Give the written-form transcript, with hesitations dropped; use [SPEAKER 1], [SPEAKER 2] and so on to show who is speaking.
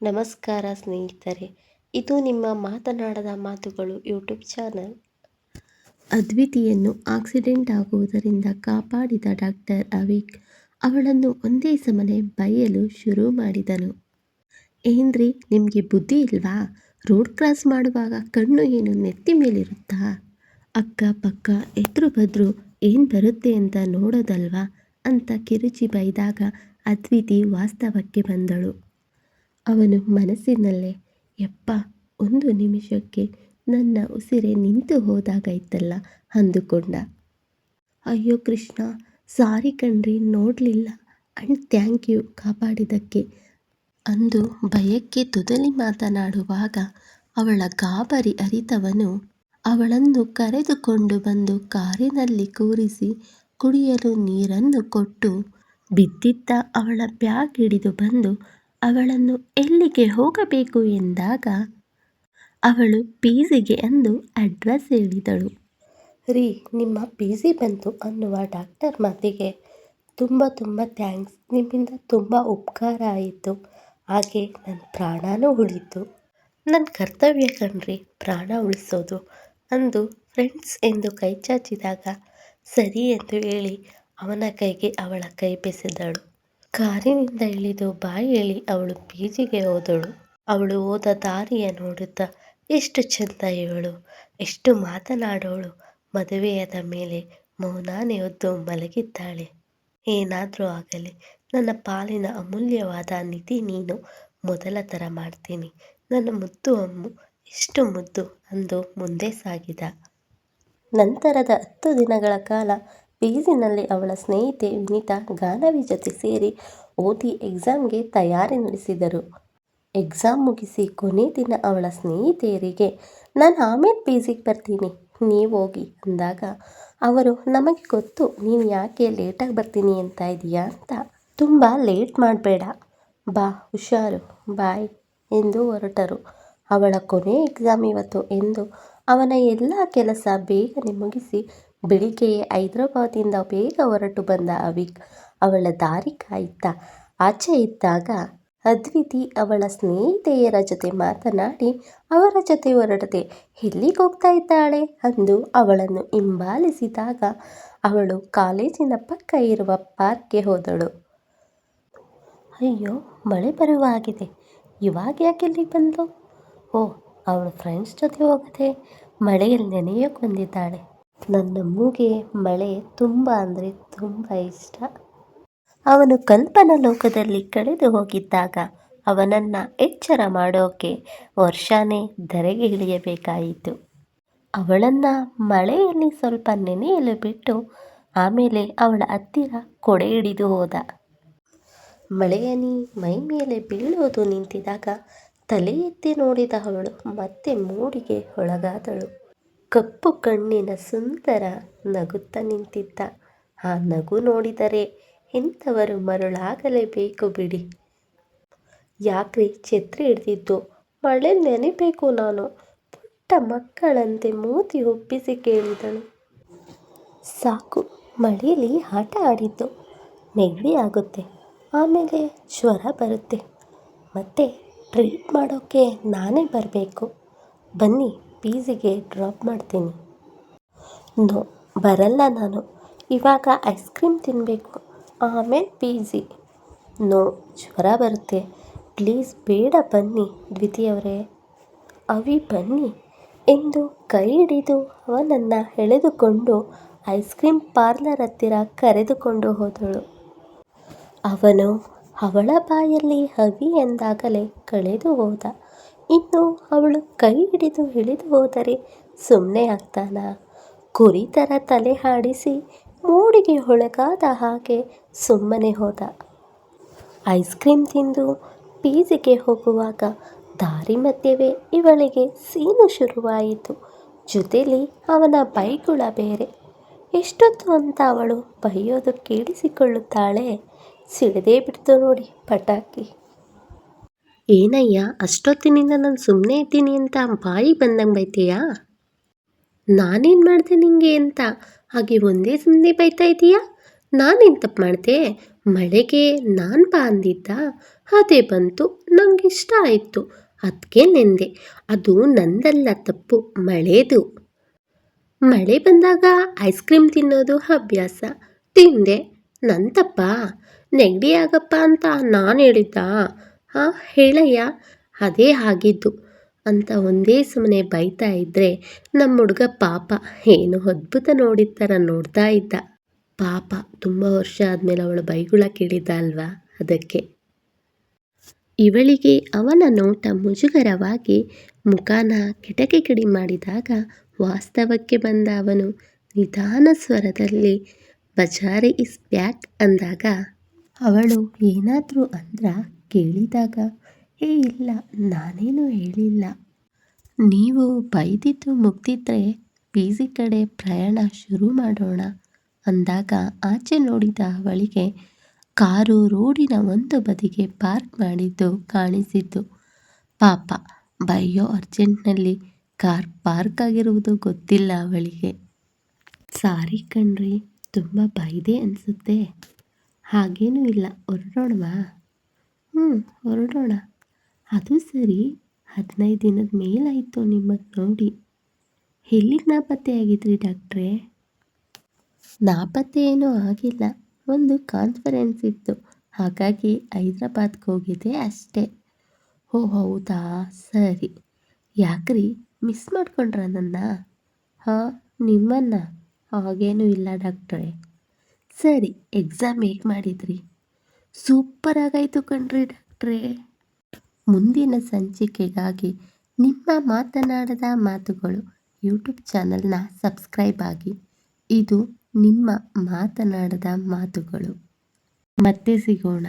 [SPEAKER 1] ನಮಸ್ಕಾರ ಸ್ನೇಹಿತರೆ, ಇದು ನಿಮ್ಮ ಮಾತನಾಡದ ಮಾತುಗಳು ಯೂಟ್ಯೂಬ್ ಚಾನಲ್. ಅದ್ವಿತಿಯನ್ನು ಆಕ್ಸಿಡೆಂಟ್ ಆಗುವುದರಿಂದ ಕಾಪಾಡಿದ ಡಾಕ್ಟರ್ ಅವೀಕ್ ಅವಳನ್ನು ಒಂದೇ ಸಮನೆ ಬೈಯಲು ಶುರು ಮಾಡಿದನು. ಏನ್ರಿ, ನಿಮಗೆ ಬುದ್ಧಿ ಇಲ್ವಾ? ರೋಡ್ ಕ್ರಾಸ್ ಮಾಡುವಾಗ ಕಣ್ಣು ಏನು ನೆತ್ತಿ ಮೇಲಿರುತ್ತಾ? ಅಕ್ಕ ಪಕ್ಕ ಎದ್ರು ಬದ್ರು ಏನು ಬರುತ್ತೆ ಅಂತ ನೋಡೋದಲ್ವಾ ಅಂತ ಕಿರುಚಿ ಬೈದಾಗ ಅದ್ವಿತಿ ವಾಸ್ತವಕ್ಕೆ ಬಂದಳು. ಅವನು ಮನಸ್ಸಿನಲ್ಲೇ, ಯಪ್ಪ, ಒಂದು ನಿಮಿಷಕ್ಕೆ ನನ್ನ ಉಸಿರೇ ನಿಂತು ಹೋದಾಗಾಯ್ತಲ್ಲ ಅಂದುಕೊಂಡ. ಅಯ್ಯೋ ಕೃಷ್ಣ, ಸಾರಿ ಕಣ್ರಿ, ನೋಡಲಿಲ್ಲ ಅಂಡ್ ಥ್ಯಾಂಕ್ ಯು ಕಾಪಾಡಿದ್ದಕ್ಕೆ ಅಂದು ಭಯಕ್ಕೆ ತುದಲಿ ಮಾತನಾಡುವಾಗ ಅವಳ ಗಾಬರಿ ಅರಿತವನು ಅವಳನ್ನು ಕರೆದುಕೊಂಡು ಬಂದು ಕಾರಿನಲ್ಲಿ ಕೂರಿಸಿ ಕುಡಿಯಲು ನೀರನ್ನು ಕೊಟ್ಟು ಬಿದ್ದಿದ್ದ ಅವಳ ಬ್ಯಾಗ್ ಹಿಡಿದು ಬಂದು ಅವಳನ್ನು ಎಲ್ಲಿಗೆ ಹೋಗಬೇಕು ಎಂದಾಗ ಅವಳು ಪಿಜಿಗೆ ಅಂದು ಅಡ್ರೆಸ್ ಹೇಳಿದಳು. ರೀ, ನಿಮ್ಮ ಪಿಜಿ ಬಂತು ಅನ್ನುವ ಡಾಕ್ಟರ್ ಮಾತಿಗೆ ತುಂಬ ಥ್ಯಾಂಕ್ಸ್, ನಿಮ್ಮಿಂದ ತುಂಬ ಉಪಕಾರ ಆಯಿತು, ಹಾಗೆ ನನ್ನ ಪ್ರಾಣನೂ ಉಳಿತು. ನನ್ನ ಕರ್ತವ್ಯ ಕಣ್ರಿ ಪ್ರಾಣ ಉಳಿಸೋದು ಅಂದು ಫ್ರೆಂಡ್ಸ್ ಎಂದು ಕೈ ಚಾಚಿದಾಗ ಸರಿ ಎಂದು ಹೇಳಿ ಅವನ ಕೈಗೆ ಅವಳ ಕೈ ಬೆಸೆದಳು. ಕಾರಿನಿಂದ ಇಳಿದು ಬಾಯಿ ಹೇಳಿ ಅವಳು ಪಿಜಿಗೆ ಹೋದಳು. ಅವಳು ಹೋದ ದಾರಿಯ ನೋಡುತ್ತಾ ಎಷ್ಟು ಚೆಂದ ಇವಳು, ಎಷ್ಟು ಮಾತನಾಡೋಳು, ಮದುವೆಯಾದ ಮೇಲೆ ಮೌನಾನೆ ಹೊದ್ದು ಮಲಗಿದ್ದಾಳೆ. ಏನಾದರೂ ಆಗಲಿ, ನನ್ನ ಪಾಲಿನ ಅಮೂಲ್ಯವಾದ ನಿಧಿ ನೀನು, ಮೊದಲ ಥರ ಮಾಡ್ತೀನಿ ನನ್ನ ಮುದ್ದು ಅಮ್ಮು, ಎಷ್ಟು ಮುದ್ದು ಅಂದು ಮುಂದೆ ಸಾಗಿದ. ನಂತರದ 10 ದಿನಗಳ ಕಾಲ ಪಿಜಿನಲ್ಲಿ ಅವಳ ಸ್ನೇಹಿತೆ ವಿನಿತಾ ಗಾನವಿ ಜೊತೆ ಸೇರಿ ಓದಿ ಎಕ್ಸಾಮ್ಗೆ ತಯಾರಿ ನಡೆಸಿದರು. ಎಕ್ಸಾಮ್ ಮುಗಿಸಿ ಕೊನೆ ದಿನ ಅವಳ ಸ್ನೇಹಿತೆಯರಿಗೆ ನಾನು ಆಮೇಲೆ ಪಿಜಿಗೆ ಬರ್ತೀನಿ, ನೀವು ಹೋಗಿ ಅಂದಾಗ ಅವರು ನಮಗೆ ಗೊತ್ತು ನೀನು ಯಾಕೆ ಲೇಟಾಗಿ ಬರ್ತೀನಿ ಅಂತ ಇದೀಯಾ ಅಂತ, ತುಂಬ ಲೇಟ್ ಮಾಡಬೇಡ, ಬಾ ಹುಷಾರು, ಬಾಯ್ ಎಂದು ಹೊರಟರು. ಅವಳ ಕೊನೆ ಎಕ್ಸಾಮ್ ಇವತ್ತು ಎಂದು ಅವನ ಎಲ್ಲ ಕೆಲಸ ಬೇಗನೆ ಮುಗಿಸಿ ಬೆಳಿಗ್ಗೆಯೇ ಹೈದರಾಬಾದಿಂದ ಬೇಗ ಹೊರಟು ಬಂದ ಅವೀಕ್ ಅವಳ ದಾರಿ ಕಾಯುತ್ತಾ ಆಚೆ ಇದ್ದಾಗ ಅದ್ವಿತಿ ಅವಳ ಸ್ನೇಹಿತೆಯರ ಜೊತೆ ಮಾತನಾಡಿ ಅವರ ಜೊತೆ ಹೊರಡದೆ ಎಲ್ಲಿಗೆ ಹೋಗ್ತಾ ಇದ್ದಾಳೆ ಅಂದು ಅವಳನ್ನು ಹಿಂಬಾಲಿಸಿದಾಗ ಅವಳು ಕಾಲೇಜಿನ ಪಕ್ಕ ಇರುವ ಪಾರ್ಕ್ಗೆ ಹೋದಳು. ಅಯ್ಯೋ, ಮಳೆ ಬರುವ ಆಗಿದೆ, ಇವಾಗ ಯಾಕೆ ಇಲ್ಲಿಗೆ ಬಂದು? ಓ, ಅವಳು ಫ್ರೆಂಡ್ಸ್ ಜೊತೆ ಹೋಗದೆ ಮಳೆಯಲ್ಲಿ ನೆನೆಯೋಕೆ ಬಂದಿದ್ದಾಳೆ. ನನ್ನ ಮೂಗೆ ಮಳೆ ತುಂಬ ಅಂದರೆ ತುಂಬ ಇಷ್ಟ. ಅವನು ಕಲ್ಪನಾ ಲೋಕದಲ್ಲಿ ಕಳೆದು ಹೋಗಿದ್ದಾಗ ಅವನನ್ನು ಎಚ್ಚರ ಮಾಡೋಕೆ ವರ್ಷನೇ ಧರೆಗೆ ಇಳಿಯಬೇಕಾಯಿತು. ಅವಳನ್ನು ಮಳೆಯಲ್ಲಿ ಸ್ವಲ್ಪ ನೆನೆಯಲು ಬಿಟ್ಟು ಆಮೇಲೆ ಅವಳ ಹತ್ತಿರ ಕೊಡೆ ಹಿಡಿದು ಹೋದ. ಮಳೆಯ ಮೈ ಮೇಲೆ ಬೀಳೋದು ನಿಂತಿದಾಗ ತಲೆ ಎತ್ತಿ ನೋಡಿದ ಅವಳು ಮತ್ತೆ ಮೂಡಿಗೆ ಒಳಗಾದಳು. ಕಪ್ಪು ಕಣ್ಣಿನ ಸುಂದರ ನಗುತ್ತಾ ನಿಂತಿದ್ದ. ಆ ನಗು ನೋಡಿದರೆ ಎಂಥವರು ಮರುಳಾಗಲೇಬೇಕು ಬಿಡಿ. ಯಾಕ್ರಿ ಛತ್ರಿ ಹಿಡಿದಿದ್ದು? ಮಳೆ ನೆನೆಬೇಕು ನಾನು, ಪುಟ್ಟ ಮಕ್ಕಳಂತೆ ಮೂತಿ ಒಪ್ಪಿಸಿ ಕೇಳಿದಳು. ಸಾಕು, ಮಳೆಯಲ್ಲಿ ಆಟ ಆಡಿದ್ದು ನೆಗಡಿ ಆಗುತ್ತೆ, ಆಮೇಲೆ ಜ್ವರ ಬರುತ್ತೆ, ಮತ್ತೆ ಟ್ರೀಟ್ ಮಾಡೋಕ್ಕೆ ನಾನೇ ಬರಬೇಕು. ಬನ್ನಿ, ಪಿಜಿಗೆ ಡ್ರಾಪ್ ಮಾಡ್ತೀನಿ. ನೋ, ಬರಲ್ಲ ನಾನು, ಇವಾಗ ಐಸ್ ಕ್ರೀಮ್ ತಿನ್ನಬೇಕು, ಆಮೇಲೆ ಪಿಜಿ. ನೋ, ಜ್ವರ ಬರುತ್ತೆ, ಪ್ಲೀಸ್ ಬೇಡ, ಬನ್ನಿ ದ್ವಿತಿಯವರೇ, ಅವಿ ಬನ್ನಿ ಎಂದು ಕೈ ಹಿಡಿದು ಅವನನ್ನು ಎಳೆದುಕೊಂಡು ಐಸ್ ಕ್ರೀಮ್ ಪಾರ್ಲರ್ ಹತ್ತಿರ ಕರೆದುಕೊಂಡು ಹೋದಳು. ಅವನು ಅವಳ ಬಾಯಲ್ಲಿ ಅವಿ ಎಂದಾಗಲೇ ಕಳೆದು ಹೋದ. ಇನ್ನು ಅವಳು ಕೈ ಹಿಡಿದು ಇಳಿದು ಹೋದರೆ ಸುಮ್ಮನೆ ಆಗ್ತಾನಾ? ಕುರಿ ಥರ ತಲೆ ಆಡಿಸಿ ಮೂಡಿಗೆ ಒಳಗಾದ ಹಾಗೆ ಸುಮ್ಮನೆ ಹೋದ. ಐಸ್ ಕ್ರೀಮ್ ತಿಂದು ಪಿಜಿಗೆ ಹೋಗುವಾಗ ದಾರಿ ಮಧ್ಯವೇ ಇವಳಿಗೆ ಸೀನು ಶುರುವಾಯಿತು. ಜೊತೆಲಿ ಅವನ ಬೈಗುಳ ಬೇರೆ. ಎಷ್ಟೊತ್ತು ಅಂತ ಅವಳು ಬೈಯೋದು ಕೇಳಿಸಿಕೊಳ್ಳುತ್ತಾಳೆ. ಸಿಡಿದೇ ಬಿಡ್ತು ನೋಡಿ ಪಟಾಕಿ. ಏನಯ್ಯ, ಅಷ್ಟೊತ್ತಿನಿಂದ ನಾನು ಸುಮ್ಮನೆ ಇದ್ದೀನಿ ಅಂತ ಬಾಯಿ ಬಂದಂಗೆ ಬೈತೀಯಾ? ನಾನೇನು ಮಾಡಿದೆ ನಿಂಗೆ ಅಂತ ಹಾಗೆ ಒಂದೇ ಸುಮ್ಮನೆ ಬೈತಾ ಇದೀಯಾ? ನಾನೇನು ತಪ್ಪು ಮಾಡಿದೆ? ಮಳೆಗೆ ನಾನು ಬಾ ಅಂದಿದ್ದ, ಅದೇ ಬಂತು, ನಂಗಿಷ್ಟ ಆಯಿತು, ಅದಕ್ಕೆ ನೆಂದೆ. ಅದು ನಂದಲ್ಲ ತಪ್ಪು, ಮಳೆದು. ಮಳೆ ಬಂದಾಗ ಐಸ್ ಕ್ರೀಮ್ ತಿನ್ನೋದು ಅಭ್ಯಾಸ, ತಿಂದೆ, ನನ್ನ ತಪ್ಪ? ನೆಗಡಿ ಆಗಪ್ಪ ಅಂತ ನಾನು ಹೇಳಿದ್ದ? ಹಾಂ ಹೇಳಯ್ಯ, ಅದೇ ಆಗಿದ್ದು ಅಂತ ಒಂದೇ ಸುಮ್ಮನೆ ಬೈತಾ ಇದ್ದರೆ ನಮ್ಮ ಹುಡುಗ ಪಾಪ ಏನು ಅದ್ಭುತ ನೋಡಿದ ಥರ ನೋಡ್ತಾ ಇದ್ದ. ಪಾಪ ತುಂಬ ವರ್ಷ ಆದಮೇಲೆ ಅವಳು ಬೈಗುಳ ಕೇಳಿದ್ದ ಅಲ್ವಾ, ಅದಕ್ಕೆ. ಇವಳಿಗೆ ಅವನ ನೋಟ ಮುಜುಗರವಾಗಿ ಮುಖಾನ ಕಿಟಕಿ ಕಡಿ ಮಾಡಿದಾಗ ವಾಸ್ತವಕ್ಕೆ ಬಂದ ಅವನು ನಿಧಾನ ಸ್ವರದಲ್ಲಿ ಬಜಾರಿ ಇಸ್ ಬ್ಯಾಕ್ ಅಂದಾಗ ಅವಳು ಏನಾದರೂ ಅಂದ್ರ ಕೇಳಿದಾಗ, ಏ ಇಲ್ಲ, ನಾನೇನು ಹೇಳಿಲ್ಲ. ನೀವು ಬೈದಿದ್ದು ಮುಗ್ದಿದ್ರೆ ಪಿ.ಜಿ ಕಡೆ ಪ್ರಯಾಣ ಶುರು ಮಾಡೋಣ ಅಂದಾಗ ಆಚೆ ನೋಡಿದ ಅವಳಿಗೆ ಕಾರು ರೋಡಿನ ಒಂದು ಬದಿಗೆ ಪಾರ್ಕ್ ಮಾಡಿದ್ದು ಕಾಣಿಸಿದ್ದು. ಪಾಪ ಬೈಯೋ ಅರ್ಜೆಂಟ್ನಲ್ಲಿ ಕಾರ್ ಪಾರ್ಕ್ ಆಗಿರುವುದು ಗೊತ್ತಿಲ್ಲ ಅವಳಿಗೆ. ಸಾರಿ ಕಣ್ರಿ, ತುಂಬ ಬೈದೆ ಅನಿಸುತ್ತೆ. ಹಾಗೇನೂ ಇಲ್ಲ, ಹೊರಡೋಣವಾ? ಹೊರಡೋಣ. ಅದು ಸರಿ, 15 ದಿನದ ಮೇಲಾಯಿತು ನಿಮ್ಮನ್ನು ನೋಡಿ. ಎಲ್ಲಿಗೆ ನಾಪತ್ತೆಯಾಗಿದ್ರಿ ಡಾಕ್ಟ್ರೇ? ನಾಪತ್ತೆ ಏನೂ ಆಗಿಲ್ಲ, ಒಂದು ಕಾನ್ಫರೆನ್ಸ್ ಇತ್ತು, ಹಾಗಾಗಿ ಹೈದ್ರಾಬಾದ್ಗೆ ಹೋಗಿದ್ದೆ ಅಷ್ಟೇ. ಓ ಹೌದಾ, ಸರಿ. ಯಾಕ್ರಿ, ಮಿಸ್ ಮಾಡ್ಕೊಂಡ್ರ ನನ್ನ? ಹಾಂ, ನಿಮ್ಮನ್ನ? ಹಾಗೇನೂ ಇಲ್ಲ ಡಾಕ್ಟ್ರೇ. ಸರಿ, ಎಕ್ಸಾಮ್ ಹೇಗೆ ಮಾಡಿದ್ರಿ? ಸೂಪರಾಗಾಯಿತು ಕಣ್ರಿ ಡಾಕ್ಟ್ರೇ. ಮುಂದಿನ ಸಂಚಿಕೆಗಾಗಿ ನಿಮ್ಮ ಮಾತನಾಡದ ಮಾತುಗಳು ಯೂಟ್ಯೂಬ್ ಚಾನಲ್ನ ಸಬ್ಸ್ಕ್ರೈಬ್ ಆಗಿ. ಇದು ನಿಮ್ಮ ಮಾತನಾಡದ ಮಾತುಗಳು. ಮತ್ತೆ ಸಿಗೋಣ.